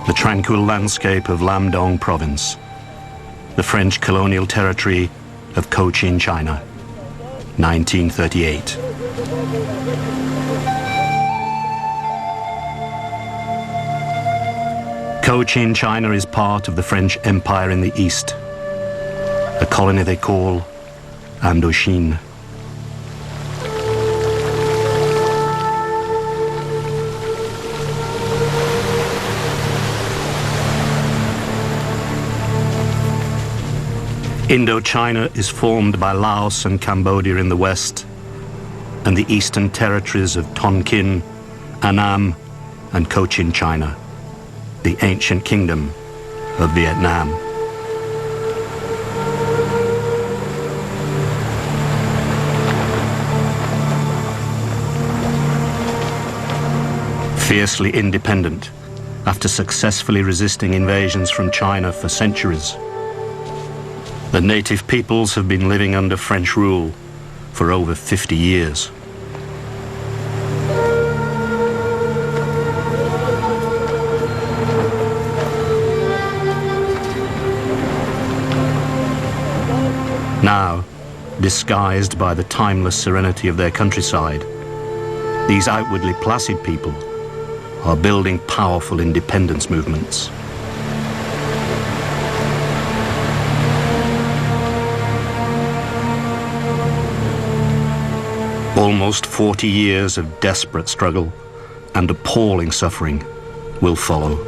the tranquil landscape of Lam Dong province, the French colonial territory of Cochin China, 1938. Cochin China is part of the French Empire in the east, a colony they call Indochine. Indochina is formed by Laos and Cambodia in the west, and the eastern territories of Tonkin, Annam, and Cochin China, the ancient kingdom of Vietnam. Fiercely independent, after successfully resisting invasions from China for centuries, the native peoples have been living under French rule for over 50 years. Now, disguised by the timeless serenity of their countryside, these outwardly placid people are building powerful independence movements. Almost 40 years of desperate struggle and appalling suffering will follow.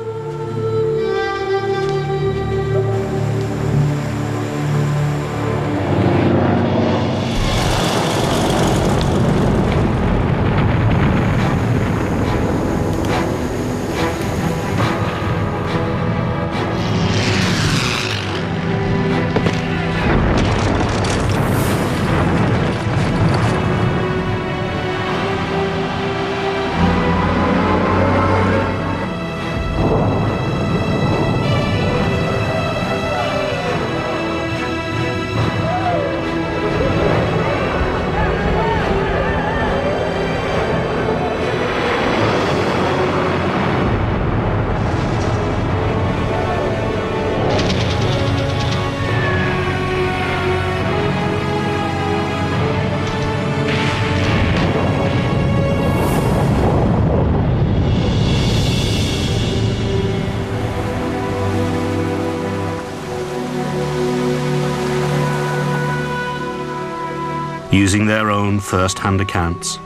Using their own first-hand accounts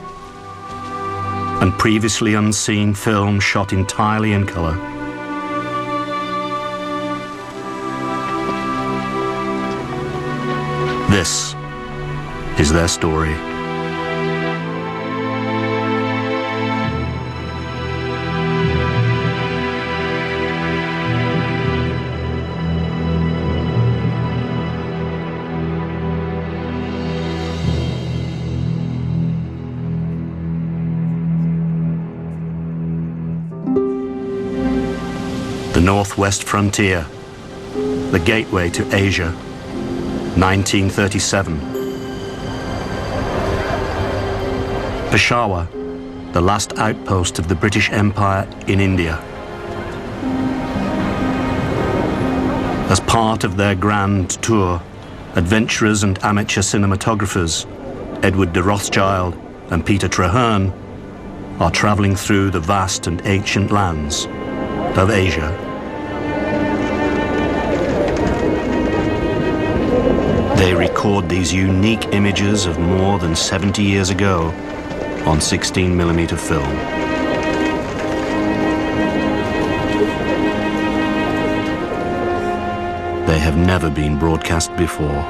and previously unseen film shot entirely in color, this is their story. The Northwest Frontier, the gateway to Asia, 1937. Peshawar, the last outpost of the British Empire in India. As part of their grand tour, adventurers and amateur cinematographers, Edward de Rothschild and Peter Traherne, are traveling through the vast and ancient lands of Asia. They record these unique images of more than 70 years ago on 16mm film. They have never been broadcast before.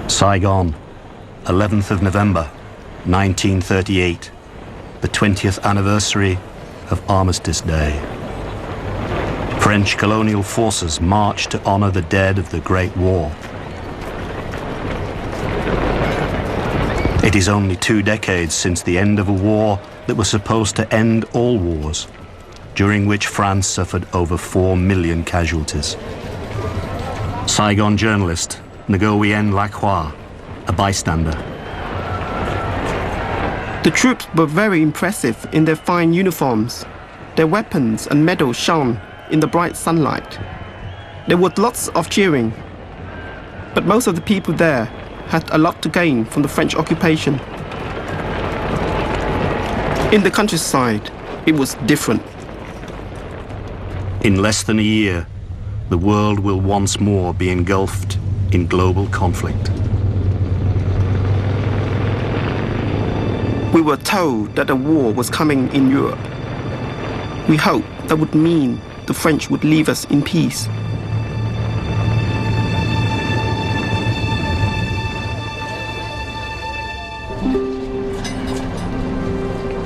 Saigon, 11th of November, 1938. The 20th anniversary of Armistice Day. French colonial forces marched to honor the dead of the Great War. It is only 2 decades since the end of a war that was supposed to end all wars, during which France suffered over 4 million casualties. Saigon journalist Nguyen Lacroix a bystander. The troops were very impressive in their fine uniforms. Their weapons and medals shone in the bright sunlight. There was lots of cheering, but most of the people there had a lot to gain from the French occupation. In the countryside, it was different. In less than a year, the world will once more be engulfed in global conflict. We were told that a war was coming in Europe. We hoped that would mean the French would leave us in peace.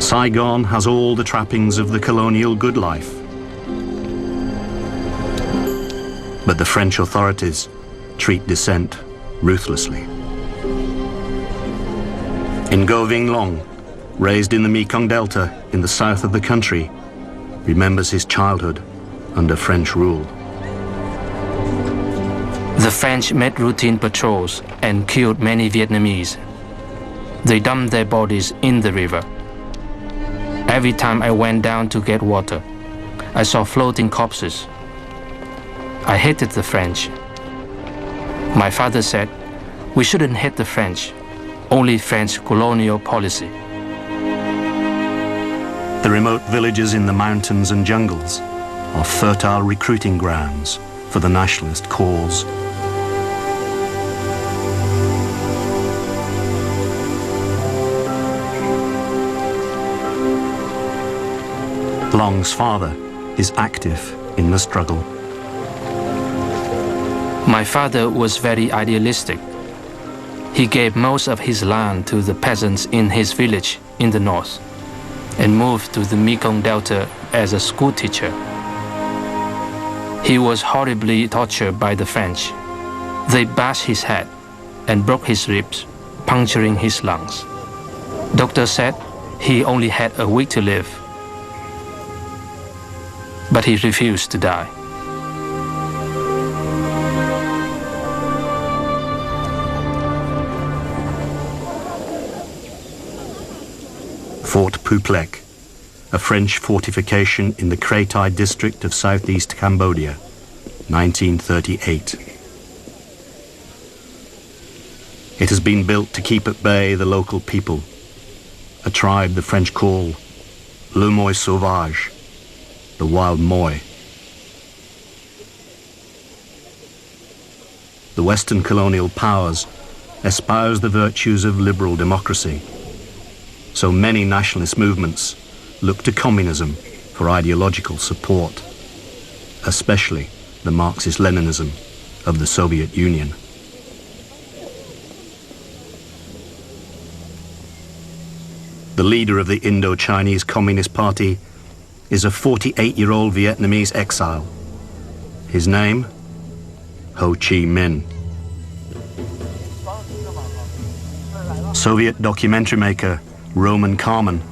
Saigon has all the trappings of the colonial good life. But the French authorities treat dissent ruthlessly. Ngo Vinh Long, raised in the Mekong Delta in the south of the country, remembers his childhood under French rule. The French made routine patrols and killed many Vietnamese. They dumped their bodies in the river. Every time I went down to get water, I saw floating corpses. I hated the French. My father said, we shouldn't hate the French, only French colonial policy. The remote villages in the mountains and jungles are fertile recruiting grounds for the nationalist cause. Long's father is active in the struggle. My father was very idealistic. He gave most of his land to the peasants in his village in the north and moved to the Mekong Delta as a school teacher. He was horribly tortured by the French. They bashed his head and broke his ribs, puncturing his lungs. Doctor said he only had a week to live, but he refused to die. Fort Puplek, a French fortification in the Kratai district of southeast Cambodia, 1938. It has been built to keep at bay the local people, a tribe the French call le Moi sauvage, the wild Moi. The Western colonial powers espouse the virtues of liberal democracy. So many nationalist movements look to communism for ideological support, especially the Marxist-Leninism of the Soviet Union. The leader of the Indo-Chinese Communist Party is a 48-year-old Vietnamese exile. His name? Ho Chi Minh. Soviet documentary maker Roman Carmen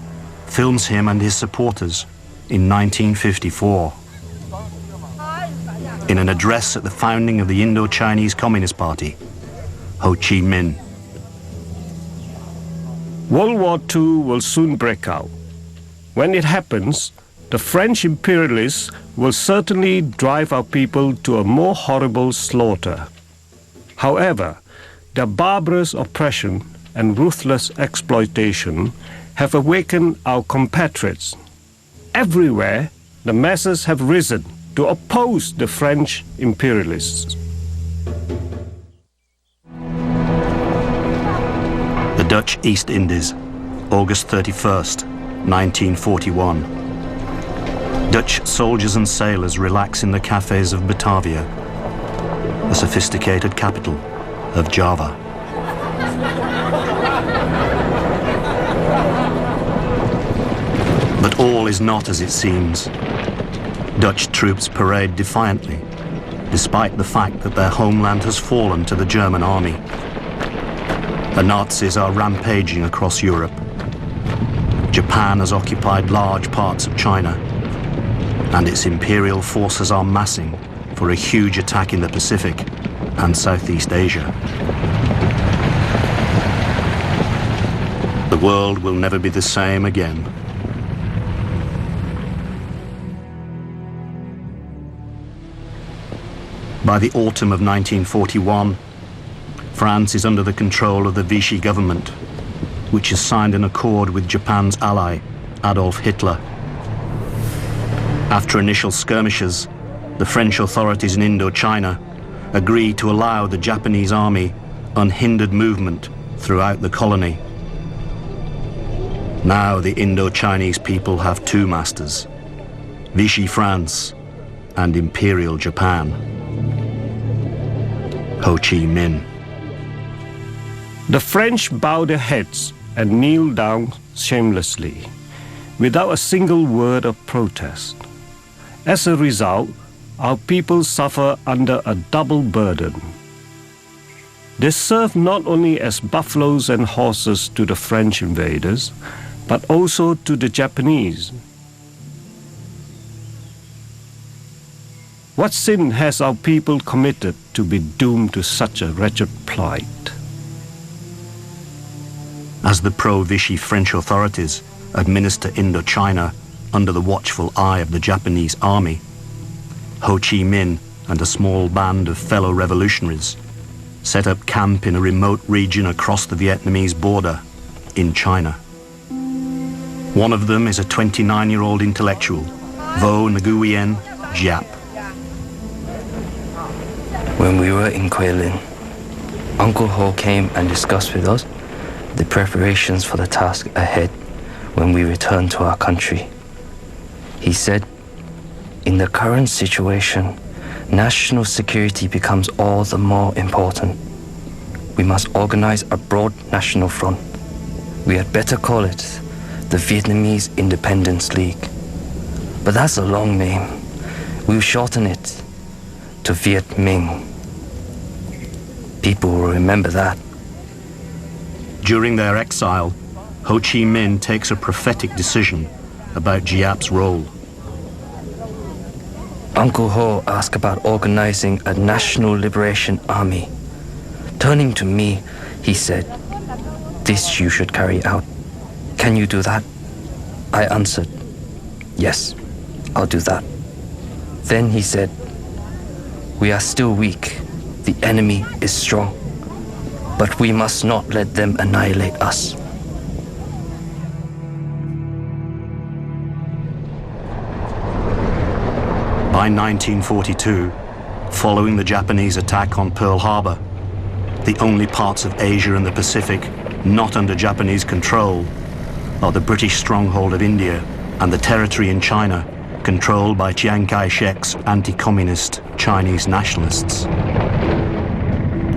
films him and his supporters in 1954. In an address at the founding of the Indo-Chinese Communist Party, Ho Chi Minh. World War II will soon break out. When it happens, the French imperialists will certainly drive our people to a more horrible slaughter. However, their barbarous oppression and ruthless exploitation have awakened our compatriots. Everywhere, the masses have risen to oppose the French imperialists. The Dutch East Indies, August 31st, 1941. Dutch soldiers and sailors relax in the cafes of Batavia, the sophisticated capital of Java. But all is not as it seems. Dutch troops parade defiantly, despite the fact that their homeland has fallen to the German army. The Nazis are rampaging across Europe. Japan has occupied large parts of China, and its imperial forces are massing for a huge attack in the Pacific and Southeast Asia. The world will never be the same again. By the autumn of 1941, France is under the control of the Vichy government, which has signed an accord with Japan's ally, Adolf Hitler. After initial skirmishes, the French authorities in Indochina agreed to allow the Japanese army unhindered movement throughout the colony. Now the Indo-Chinese people have two masters, Vichy France and Imperial Japan. Ho Chi Minh. The French bow their heads and kneel down shamelessly, without a single word of protest. As a result, our people suffer under a double burden. They serve not only as buffaloes and horses to the French invaders, but also to the Japanese. What sin has our people committed to be doomed to such a wretched plight? As the pro-Vichy French authorities administer Indochina under the watchful eye of the Japanese army, Ho Chi Minh and a small band of fellow revolutionaries set up camp in a remote region across the Vietnamese border in China. One of them is a 29-year-old intellectual, Vo Nguyen Giap. When we were in Quay Lin, Uncle Ho came and discussed with us the preparations for the task ahead when we return to our country. He said, in the current situation, national security becomes all the more important. We must organize a broad national front. We had better call it the Vietnamese Independence League. But that's a long name. We'll shorten it to Viet Minh. People will remember that. During their exile, Ho Chi Minh takes a prophetic decision about Giap's role. Uncle Ho asked about organizing a national liberation army. Turning to me, he said, "This you should carry out. Can you do that?" I answered, "Yes, I'll do that." Then he said, "We are still weak. The enemy is strong. But we must not let them annihilate us." By 1942, following the Japanese attack on Pearl Harbor, the only parts of Asia and the Pacific not under Japanese control are the British stronghold of India and the territory in China controlled by Chiang Kai-shek's anti-communist Chinese nationalists.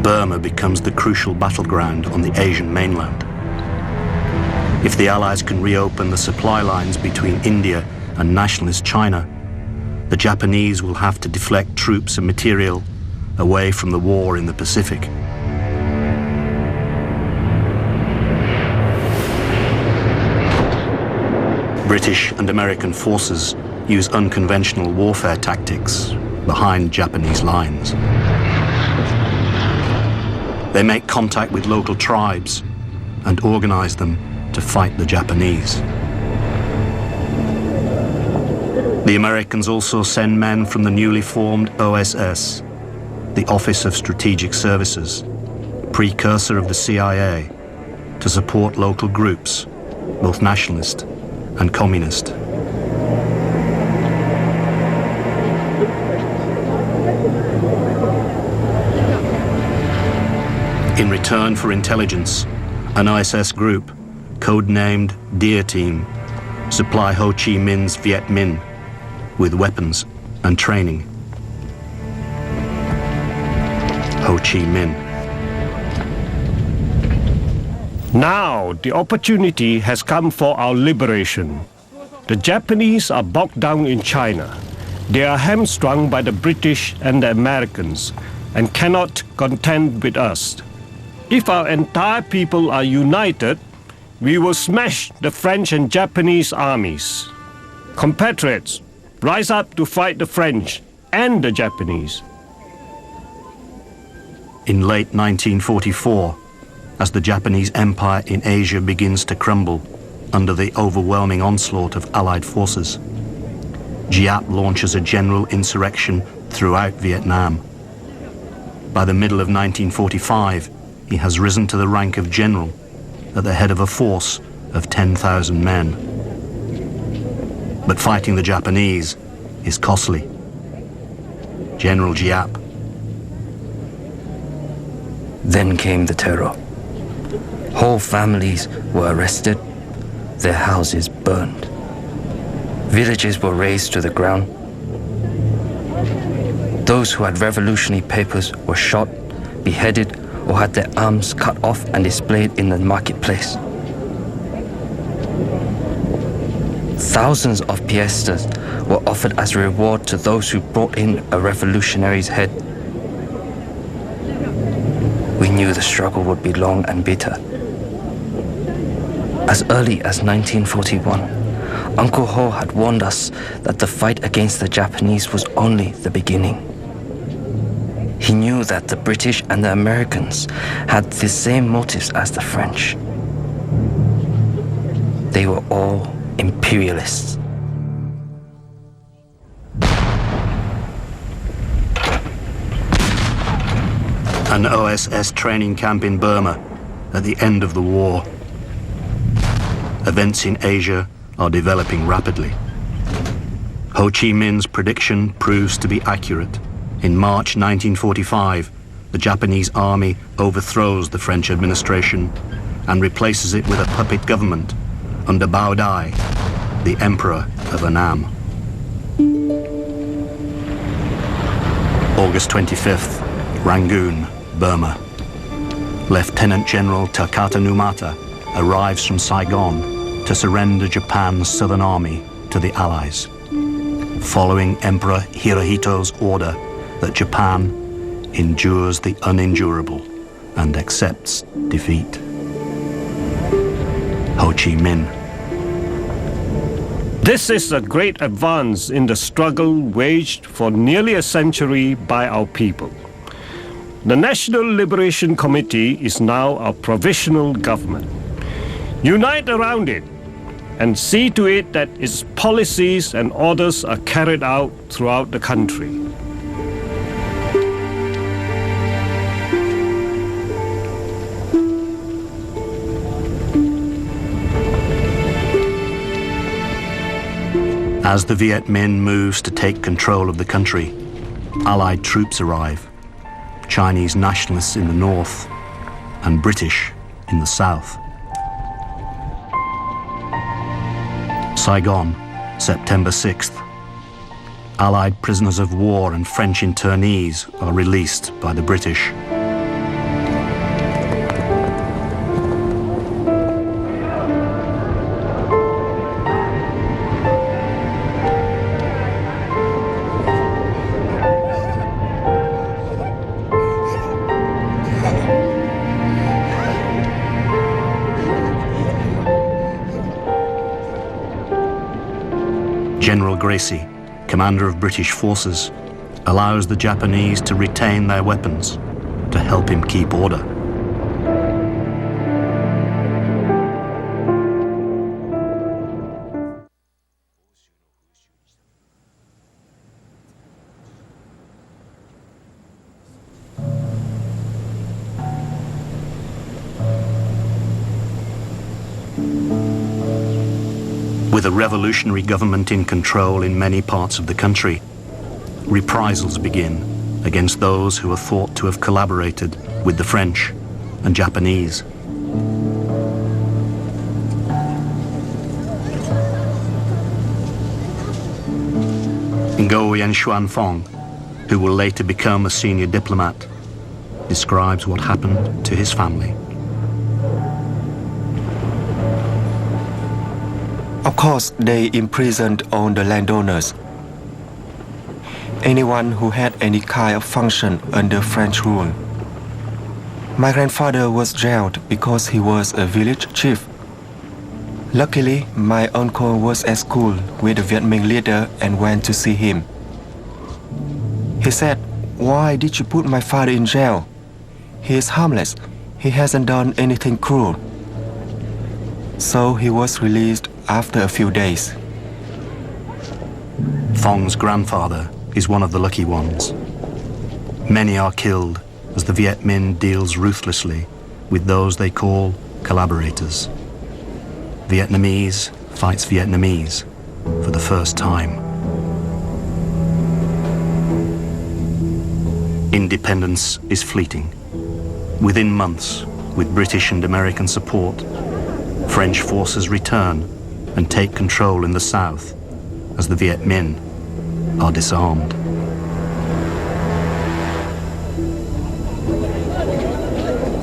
Burma becomes the crucial battleground on the Asian mainland. If the Allies can reopen the supply lines between India and nationalist China, the Japanese will have to deflect troops and material away from the war in the Pacific. British and American forces use unconventional warfare tactics behind Japanese lines. They make contact with local tribes and organize them to fight the Japanese. The Americans also send men from the newly formed OSS, the Office of Strategic Services, precursor of the CIA, to support local groups, both nationalist and communist. In return for intelligence, an OSS group, codenamed Deer Team, supply Ho Chi Minh's Viet Minh with weapons and training. Ho Chi Minh. Now the opportunity has come for our liberation. The Japanese are bogged down in China. They are hamstrung by the British and the Americans and cannot contend with us. If our entire people are united, we will smash the French and Japanese armies. Compatriots, rise up to fight the French and the Japanese. In late 1944, as the Japanese empire in Asia begins to crumble under the overwhelming onslaught of Allied forces, Giap launches a general insurrection throughout Vietnam. By the middle of 1945, he has risen to the rank of general at the head of a force of 10,000 men. But fighting the Japanese is costly. General Giap. Then came the terror. Whole families were arrested, their houses burned. Villages were razed to the ground. Those who had revolutionary papers were shot, beheaded, or had their arms cut off and displayed in the marketplace. Thousands of piastres were offered as a reward to those who brought in a revolutionary's head. We knew the struggle would be long and bitter. As early as 1941, Uncle Ho had warned us that the fight against the Japanese was only the beginning. He knew that the British and the Americans had the same motives as the French. They were all imperialists. An OSS training camp in Burma at the end of the war. Events in Asia are developing rapidly. Ho Chi Minh's prediction proves to be accurate. In March 1945, the Japanese army overthrows the French administration and replaces it with a puppet government under Bao Dai, the Emperor of Annam. August 25th, Rangoon, Burma. Lieutenant General Takata Numata arrives from Saigon to surrender Japan's southern army to the Allies, following Emperor Hirohito's order that Japan endures the unendurable and accepts defeat. Ho Chi Minh. This is a great advance in the struggle waged for nearly a century by our people. The National Liberation Committee is now our provisional government. Unite around it and see to it that its policies and orders are carried out throughout the country. As the Viet Minh moves to take control of the country, Allied troops arrive, Chinese nationalists in the north and British in the south. Saigon, September 6th. Allied prisoners of war and French internees are released by the British. General Gracie, commander of British forces, allows the Japanese to retain their weapons to help him keep order. With a revolutionary government in control in many parts of the country, reprisals begin against those who are thought to have collaborated with the French and Japanese. Ngo Yen Xuan Fong, who will later become a senior diplomat, describes what happened to his family. Of course, they imprisoned all the landowners. Anyone who had any kind of function under French rule. My grandfather was jailed because he was a village chief. Luckily, my uncle was at school with the Viet Minh leader and went to see him. He said, "Why did you put my father in jail? He is harmless. he hasn't done anything cruel. So he was released after a few days. Phong's grandfather is one of the lucky ones. Many are killed as the Viet Minh deals ruthlessly with those they call collaborators. Vietnamese fights Vietnamese for the first time. Independence is fleeting. Within months, with British and American support, French forces return and take control in the south as the Viet Minh are disarmed.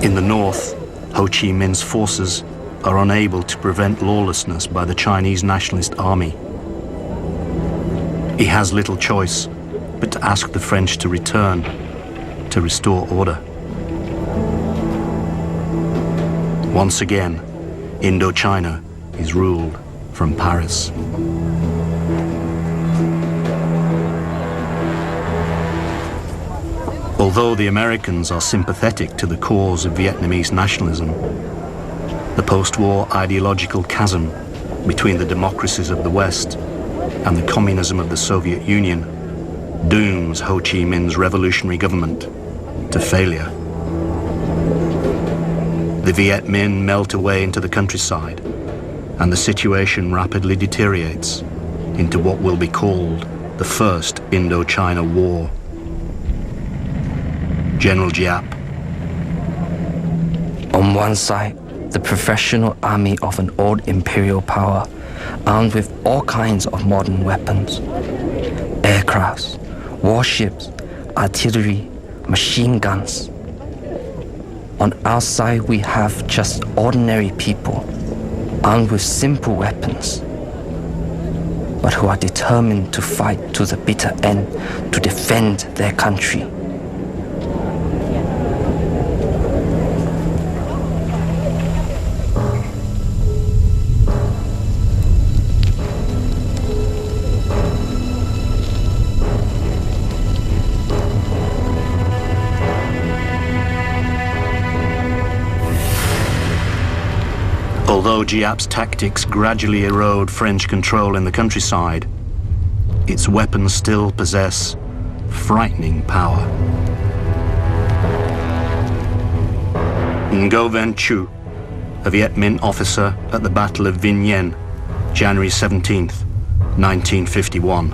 In the north, Ho Chi Minh's forces are unable to prevent lawlessness by the Chinese Nationalist Army. He has little choice but to ask the French to return to restore order. Once again, Indochina is ruled from Paris. Although the Americans are sympathetic to the cause of Vietnamese nationalism, the post-war ideological chasm between the democracies of the West and the communism of the Soviet Union dooms Ho Chi Minh's revolutionary government to failure. The Viet Minh melt away into the countryside, and the situation rapidly deteriorates into what will be called the First Indochina War. General Giap. On one side, the professional army of an old imperial power, armed with all kinds of modern weapons, aircrafts, warships, artillery, machine guns. On our side, we have just ordinary people, armed with simple weapons, but who are determined to fight to the bitter end to defend their country. Although Giap's tactics gradually erode French control in the countryside, its weapons still possess frightening power. Ngo Van Chu, a Viet Minh officer at the Battle of VinhIen, January 17th, 1951.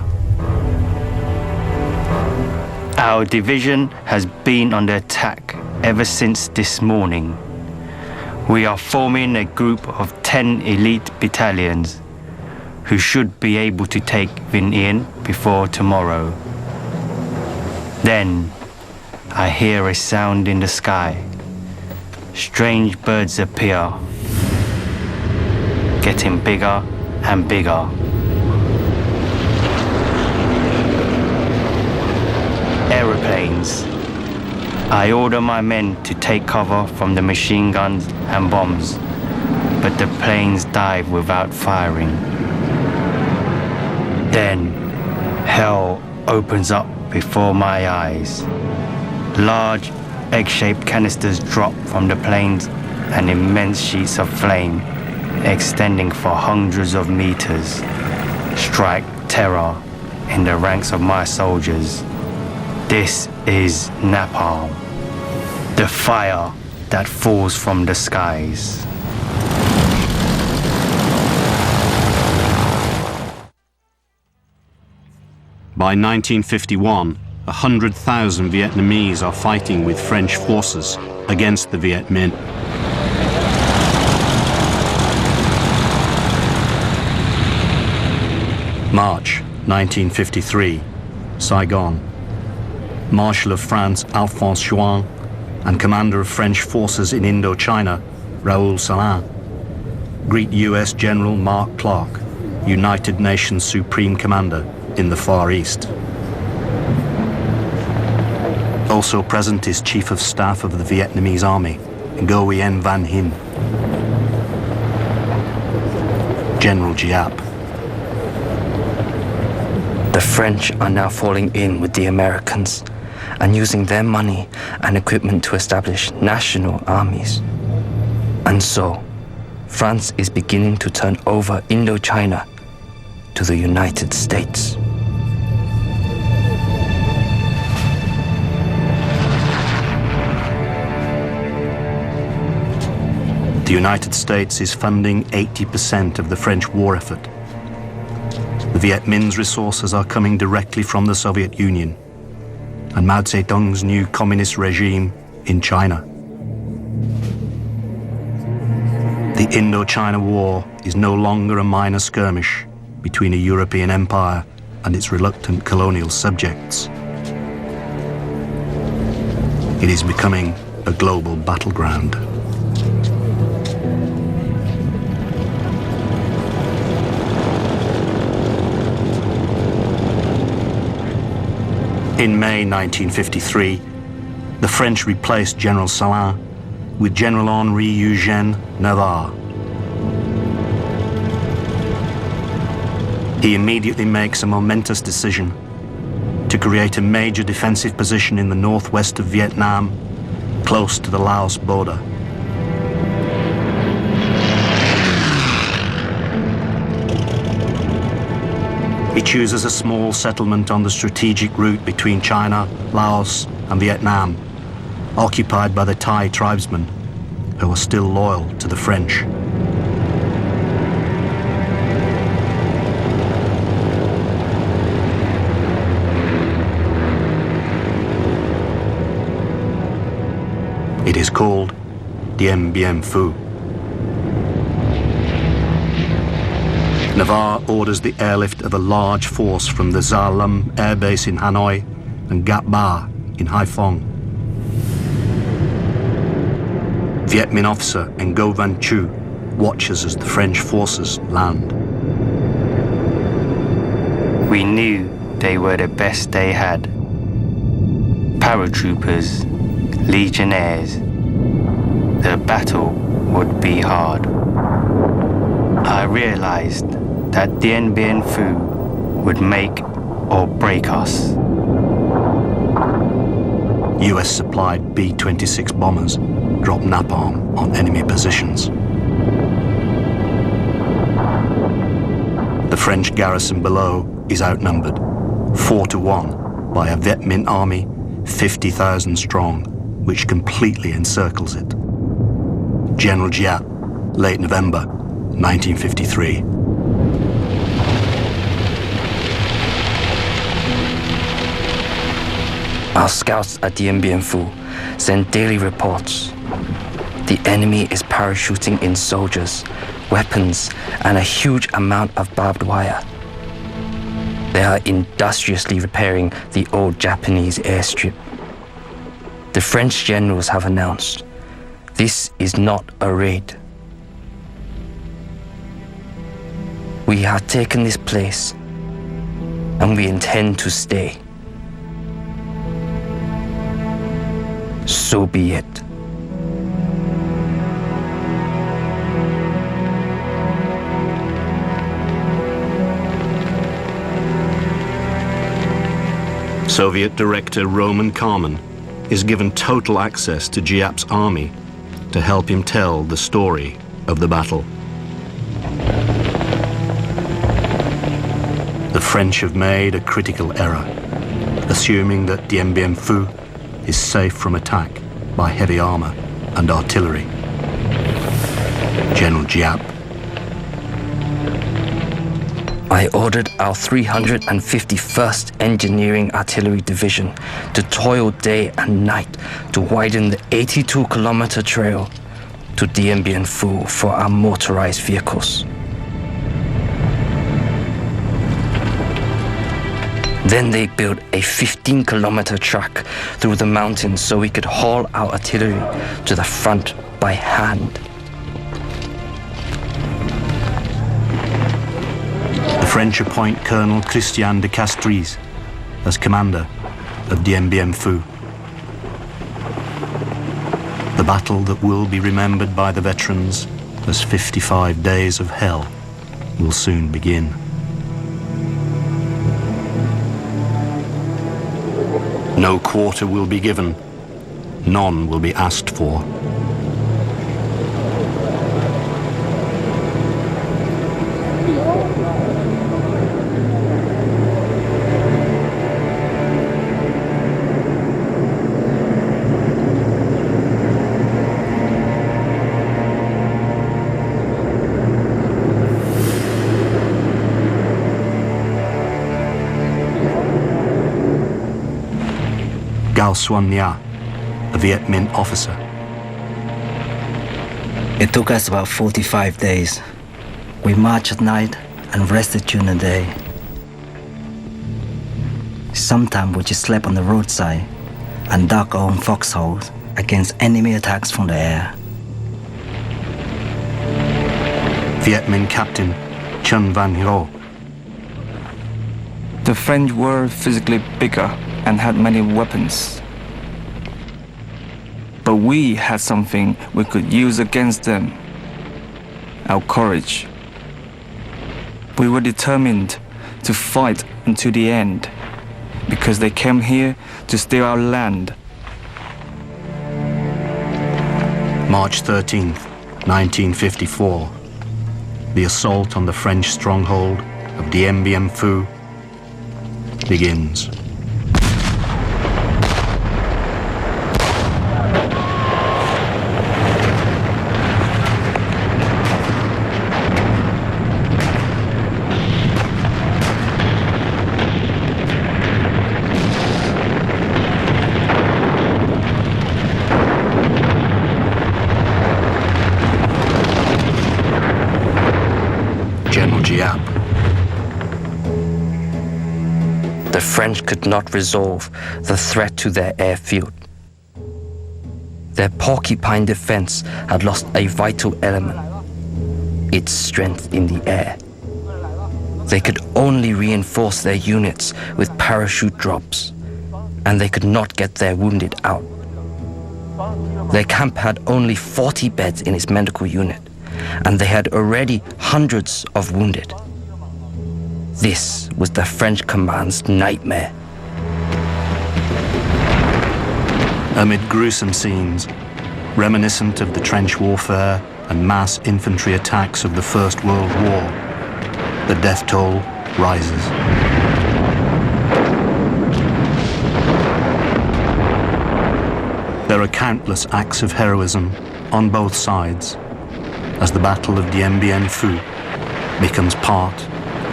Our division has been under attack ever since this morning. We are forming a group of 10 elite battalions who should be able to take Vinh Yên before tomorrow. Then I hear a sound in the sky. Strange birds appear, getting bigger and bigger. Aeroplanes. I order my men to take cover from the machine guns and bombs, but the planes dive without firing. Then, hell opens up before my eyes. Large, egg-shaped canisters drop from the planes, and immense sheets of flame, extending for hundreds of meters, strike terror in the ranks of my soldiers. This is napalm, the fire that falls from the skies. By 1951, 100,000 Vietnamese are fighting with French forces against the Viet Minh. March 1953, Saigon. Marshal of France Alphonse Juin and Commander of French forces in Indochina, Raoul Salin, greet US General Mark Clark, United Nations Supreme Commander in the Far East. Also present is Chief of Staff of the Vietnamese Army, Nguyen Van Hin. General Giap. The French are now falling in with the Americans, and using their money and equipment to establish national armies. And so, France is beginning to turn over Indochina to the United States. The United States is funding 80% of the French war effort. The Viet Minh's resources are coming directly from the Soviet Union and Mao Zedong's new communist regime in China. The Indochina War is no longer a minor skirmish between a European empire and its reluctant colonial subjects. It is becoming a global battleground. In May 1953, the French replaced General Salin with General Henri Eugène Navarre. He immediately makes a momentous decision to create a major defensive position in the northwest of Vietnam, close to the Laos border. He chooses a small settlement on the strategic route between China, Laos, and Vietnam, occupied by the Thai tribesmen, who are still loyal to the French. It is called Dien Bien Phu. Navarre orders the airlift of a large force from the Gia Lam Air Base in Hanoi and Gap Ba in Haiphong. Viet Minh officer Ngo Van Chu watches as the French forces land. We knew they were the best they had. Paratroopers, legionnaires. The battle would be hard. I realized that Dien Bien Phu would make or break us. US-supplied B-26 bombers drop napalm on enemy positions. The French garrison below is outnumbered 4-1 by a Viet Minh army 50,000 strong, which completely encircles it. General Giap, late November 1953. Our scouts at Dien Bien Phu send daily reports. The enemy is parachuting in soldiers, weapons, and a huge amount of barbed wire. They are industriously repairing the old Japanese airstrip. The French generals have announced, this is not a raid. We have taken this place, and we intend to stay. So be it. Soviet director Roman Kármán is given total access to Giap's army to help him tell the story of the battle. The French have made a critical error, assuming that Dien Bien Phu is safe from attack by heavy armor and artillery. General Giap. I ordered our 351st Engineering Artillery Division to toil day and night to widen the 82-kilometer trail to Dien Bien Phu for our motorized vehicles. Then they built a 15-kilometer track through the mountains so we could haul our artillery to the front by hand. The French appoint Colonel Christian de Castries as commander of Dien Bien Phu. The battle that will be remembered by the veterans as 55 days of hell will soon begin. No quarter will be given. None will be asked for. Gao Xuan Nha, a Viet Minh officer. It took us about 45 days. We marched at night and rested during the day. Sometimes we just slept on the roadside and dug our own foxholes against enemy attacks from the air. Viet Minh Captain Chun Van Ho. The French were physically bigger and had many weapons. But we had something we could use against them: our courage. We were determined to fight until the end, because they came here to steal our land. March 13th, 1954. The assault on the French stronghold of Dien Bien Phu begins. General Giap. The French could not resolve the threat to their airfield. Their porcupine defense had lost a vital element: its strength in the air. They could only reinforce their units with parachute drops, and they could not get their wounded out. Their camp had only 40 beds in its medical unit, and they had already hundreds of wounded. This was the French command's nightmare. Amid gruesome scenes, reminiscent of the trench warfare and mass infantry attacks of the First World War, the death toll rises. There are countless acts of heroism on both sides, as the Battle of Dien Bien Phu becomes part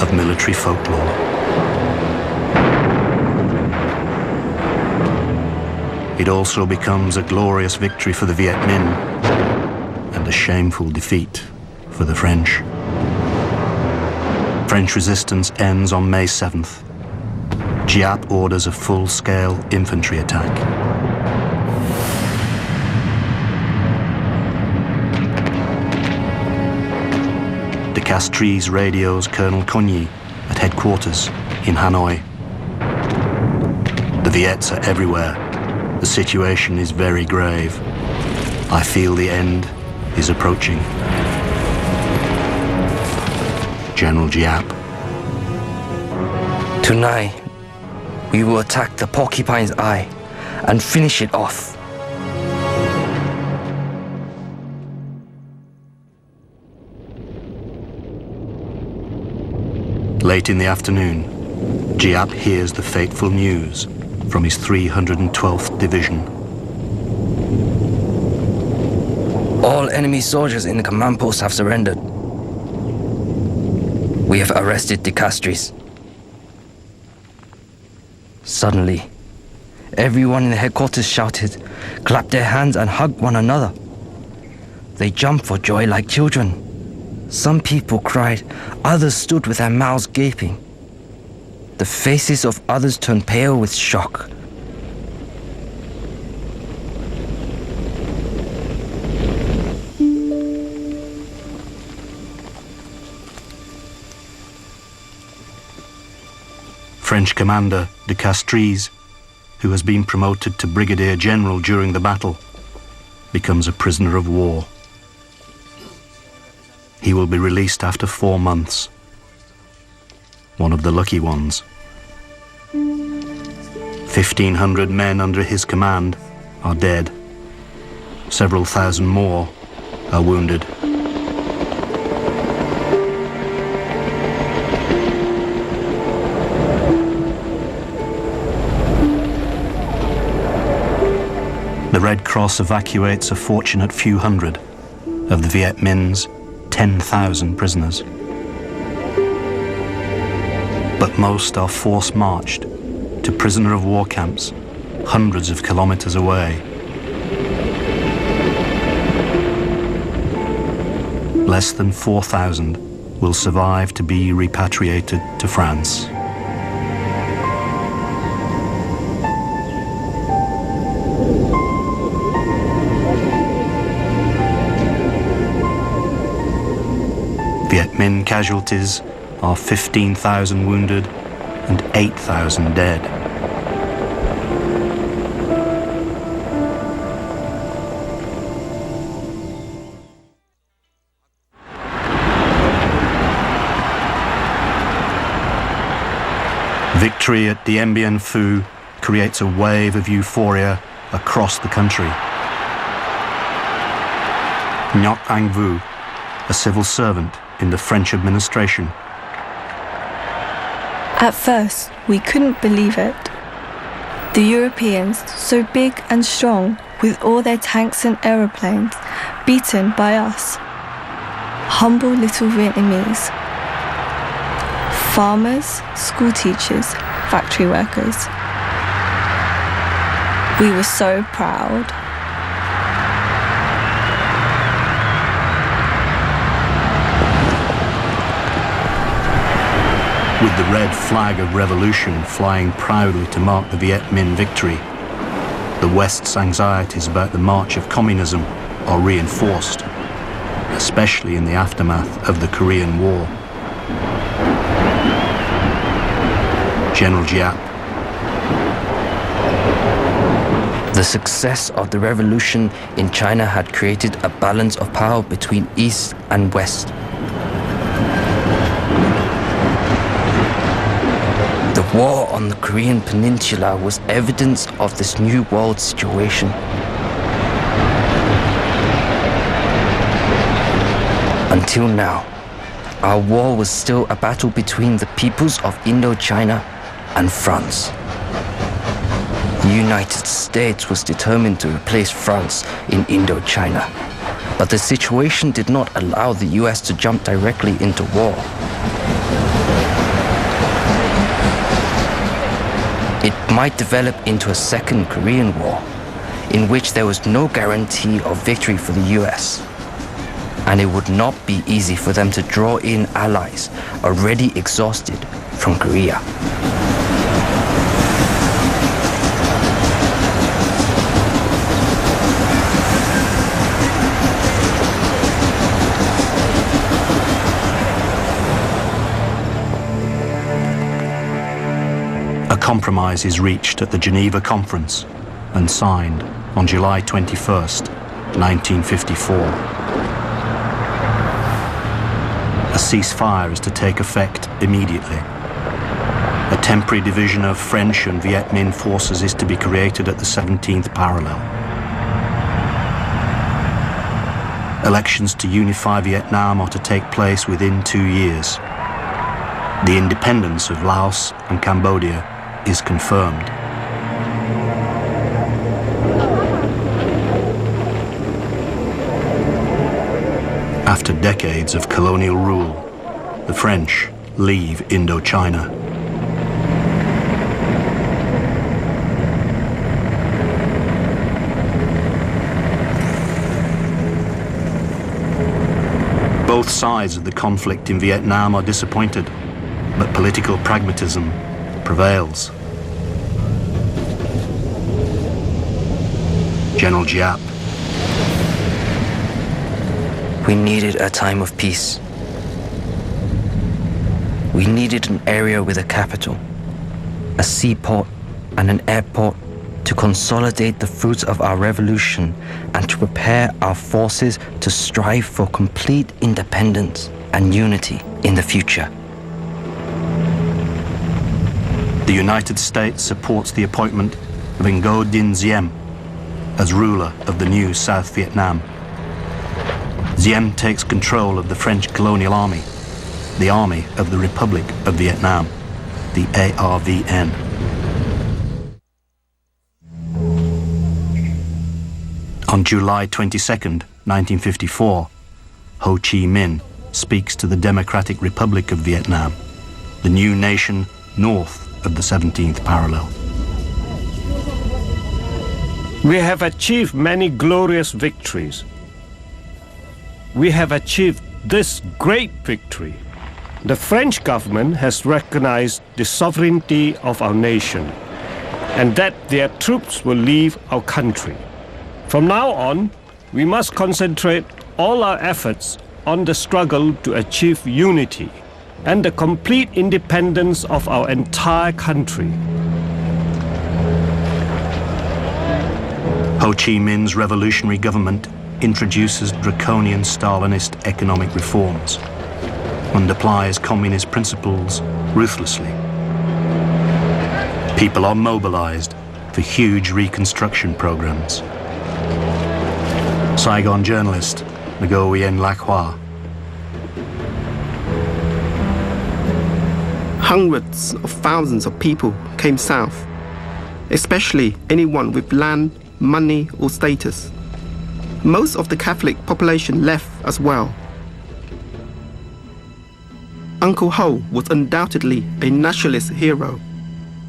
of military folklore. It also becomes a glorious victory for the Viet Minh and a shameful defeat for the French. French resistance ends on May 7th. Giap orders a full-scale infantry attack. De Castries radios Colonel Cogny at headquarters in Hanoi. The Viets are everywhere. The situation is very grave. I feel the end is approaching. General Giap. Tonight, we will attack the Porcupine's Eye and finish it off. Late in the afternoon, Giap hears the fateful news from his 312th Division. All enemy soldiers in the command post have surrendered. We have arrested De Castries. Suddenly, everyone in the headquarters shouted, clapped their hands and hugged one another. They jumped for joy like children. Some people cried, others stood with their mouths gaping. The faces of others turned pale with shock. French commander De Castries, who has been promoted to brigadier general during the battle, becomes a prisoner of war. He will be released after 4 months. One of the lucky ones. 1,500 men under his command are dead. Several thousand more are wounded. The Red Cross evacuates a fortunate few hundred of the Viet Minh's 10,000 prisoners. But most are force-marched to prisoner of war camps hundreds of kilometers away. Less than 4,000 will survive to be repatriated to France. Viet Minh casualties are 15,000 wounded and 8,000 dead. Victory at Dien Bien Phu creates a wave of euphoria across the country. Ngoc Anh Vu, a civil servant in the French administration. At first, we couldn't believe it. The Europeans, so big and strong, with all their tanks and aeroplanes, beaten by us. Humble little Vietnamese. Farmers, school teachers, factory workers. We were so proud. With the red flag of revolution flying proudly to mark the Viet Minh victory, the West's anxieties about the march of communism are reinforced, especially in the aftermath of the Korean War. General Giap. The success of the revolution in China had created a balance of power between East and West. The war on the Korean Peninsula was evidence of this new world situation. Until now, our war was still a battle between the peoples of Indochina and France. The United States was determined to replace France in Indochina, but the situation did not allow the US to jump directly into war. It might develop into a second Korean War, in which there was no guarantee of victory for the US, and it would not be easy for them to draw in allies already exhausted from Korea. A compromise is reached at the Geneva Conference and signed on July 21st, 1954. A ceasefire is to take effect immediately. A temporary division of French and Viet Minh forces is to be created at the 17th parallel. Elections to unify Vietnam are to take place within 2 years. The independence of Laos and Cambodia is confirmed. After decades of colonial rule, the French leave Indochina. Both sides of the conflict in Vietnam are disappointed, but political pragmatism prevails. General Giap. We needed a time of peace. We needed an area with a capital, a seaport and an airport to consolidate the fruits of our revolution and to prepare our forces to strive for complete independence and unity in the future. The United States supports the appointment of Ngo Dinh Diem as ruler of the new South Vietnam. Diem takes control of the French colonial army, the Army of the Republic of Vietnam, the ARVN. On July 22nd, 1954, Ho Chi Minh speaks to the Democratic Republic of Vietnam, the new nation north of the 17th parallel. We have achieved many glorious victories. We have achieved this great victory. The French government has recognized the sovereignty of our nation and that their troops will leave our country. From now on, we must concentrate all our efforts on the struggle to achieve unity and the complete independence of our entire country. Ho Chi Minh's revolutionary government introduces draconian Stalinist economic reforms and applies communist principles ruthlessly. People are mobilized for huge reconstruction programs. Saigon journalist Nguyen Lac Hoa. Hundreds of thousands of people came south, especially anyone with land, money or status. Most of the Catholic population left as well. Uncle Ho was undoubtedly a nationalist hero,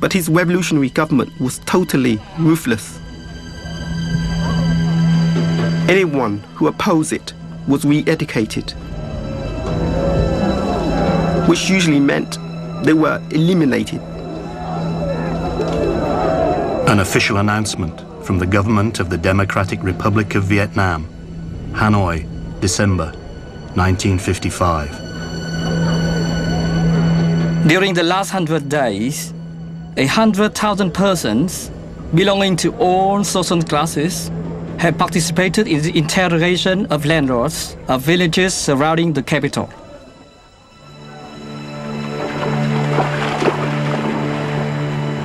but his revolutionary government was totally ruthless. Anyone who opposed it was re-educated, which usually meant they were eliminated. An official announcement from the government of the Democratic Republic of Vietnam, Hanoi, December 1955. During the last 100 days, 100,000 persons belonging to all social classes have participated in the interrogation of landlords of villages surrounding the capital.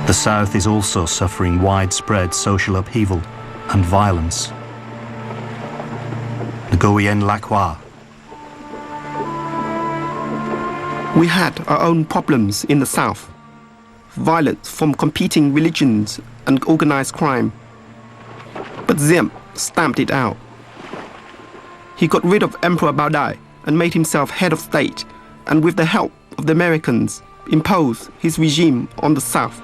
The South is also suffering widespread social upheaval and violence. Nguyen Lac Hoa. We had our own problems in the South. Violence from competing religions and organized crime. But Diem stamped it out. He got rid of Emperor Bao Dai and made himself head of state, and with the help of the Americans, imposed his regime on the South.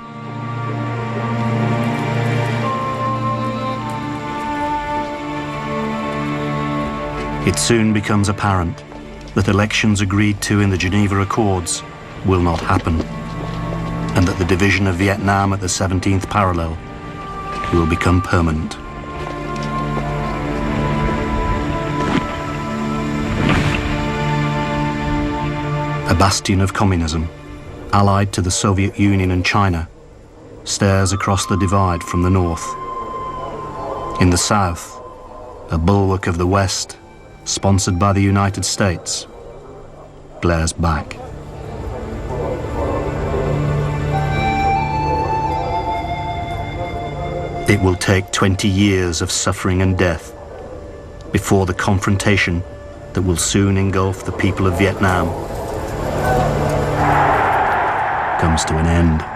It soon becomes apparent that elections agreed to in the Geneva Accords will not happen, and that the division of Vietnam at the 17th parallel will become permanent. A bastion of communism, allied to the Soviet Union and China, stares across the divide from the north. In the south, a bulwark of the West, sponsored by the United States, glares back. It will take 20 years of suffering and death before the confrontation that will soon engulf the people of Vietnam comes to an end.